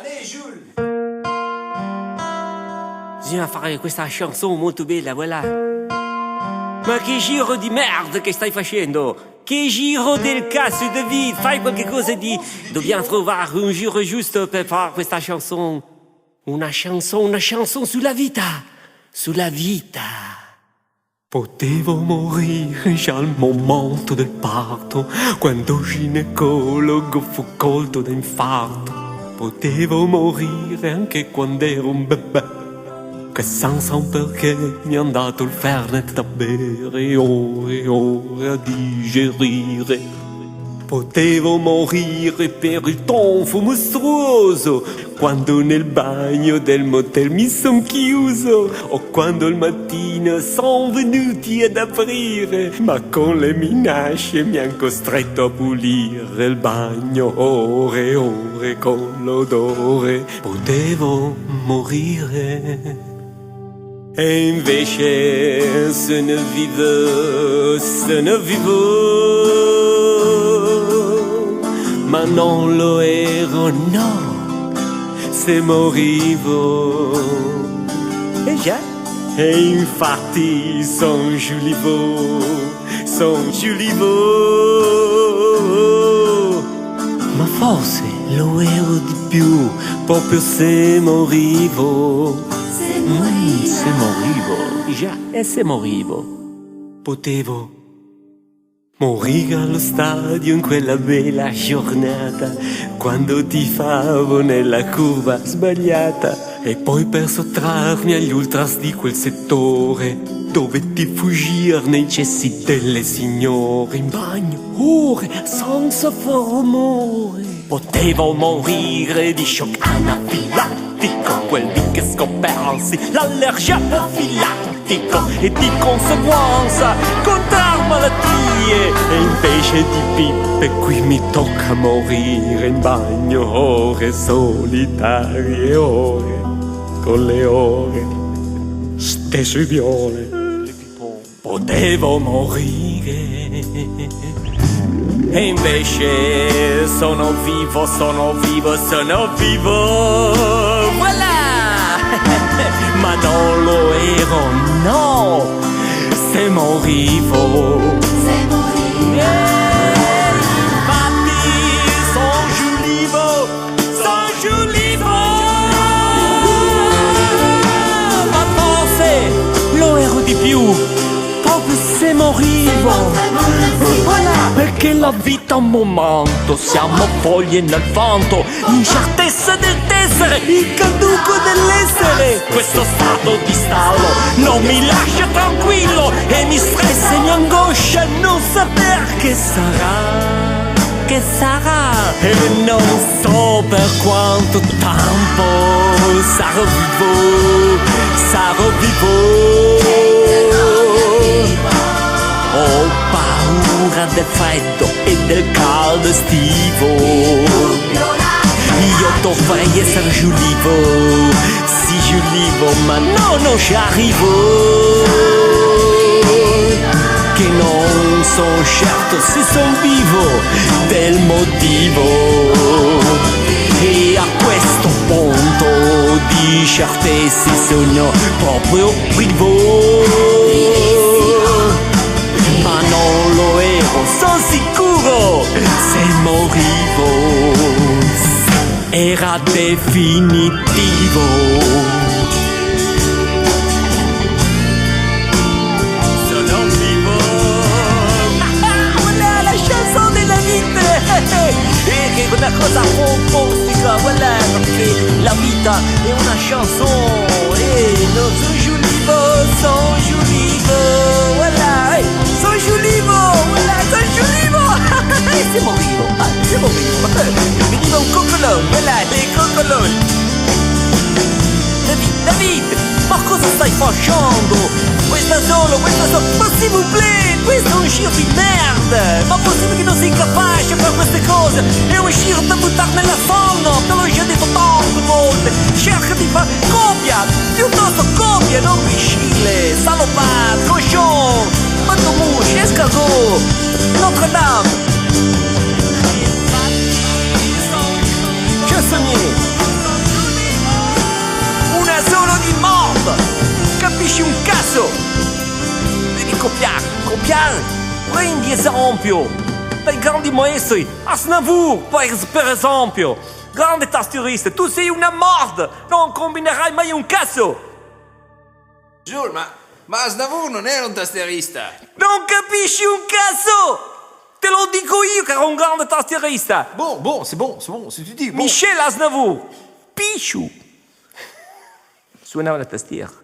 Allez, Jules! Bisogna fare questa chanson molto bella, voilà. Ma che giro di merda che stai facendo? Che giro del cazzo, David? Fai qualche cosa di... Dobbiamo trovare un giro giusto per fare questa chanson. Una chanson sulla vita. Sulla vita. Potevo morire già al momento del parto, quando il ginecologo fu colto da infarto. Potevo morire anche quando ero un bebè, che senza un perché mi han dato il Fernet da bere, ore e ore a digerire. Potevo morire per il tonfo mostruoso, quando nel bagno del motel mi son chiuso, o quando al mattino son venuti ad aprire, ma con le minacce mi han costretto a pulire il bagno ore e ore con l'odore. Potevo morire. E invece se ne vivo, ma non lo ero, no, se morivo. E già, e infatti son giulivo, ma forse lo ero di più, proprio se morivo. Se morivo, già, e se morivo. Potevo morire allo stadio in quella bella giornata, quando tifavo nella curva sbagliata, e poi per sottrarmi agli ultras di quel settore dovetti fuggire nei cessi delle signore, in bagno ore senza far rumore. Potevo morire di shock anafilattico, quel di che scopersi l'allergia profilattico, e di conseguenza contrar malattie. E invece di pippe qui mi tocca morire in bagno ore solitarie, ore con le ore stesso i viole. Potevo morire, e invece sono vivo, voilà. Ma non lo ero, no, se morivo. Infatti son giulivo, ma forse lo ero di più, proprio se morivo. Voilà, perché la vita è un momento, siamo foglie nel vento, l'incertezza del tessere, il caduco dell'essere. Questo stato di stallo non mi lascia tranquillo, e mi stressa e mi angoscia non saper che sarà. E non so per quanto tempo sarò vivo. Ho paura del freddo e del caldo estivo. Io dovrei essere giulivo, sì giulivo, ma no, non ci arrivo. Che non sono certo se son vivo del motivo. E a questo punto di certezze sogno proprio privo. Ma non lo ero, sono sicuro, se morivo era definitivo. Che una cosa fantastica, voilà, perché la vita è una chanson, e non sono giulivo, voilà, sono giulivo, voilà, sono giulivo. Se morivo, veniva un coccolone, voilà, dei coccoloni. David, ma cosa stai facendo? Questa solo, ma s'il vous plaît, questo è un giro di merda! Ma possibile che non sei capace per queste cose? È un giro da buttare nella sonno, te l'ho già detto tante volte! Cerca di fare copia, piuttosto copia, non piscile, salopat, cochon, mandomouche, escargot, Notre-Dame! Che sogni? cazzo! Devi copiare! Prendi esempio dai grandi maestri, Aznavour per esempio, grande tastierista. Tu sei una merda, non combinerai mai un cazzo! Jules, ma Aznavour non era un tastierista. Non capisci un cazzo! Te lo dico io che era un grande tastierista! Bon, c'est bon, se tu dis bon. Michel Aznavour, Pichou, suonava la tastiera.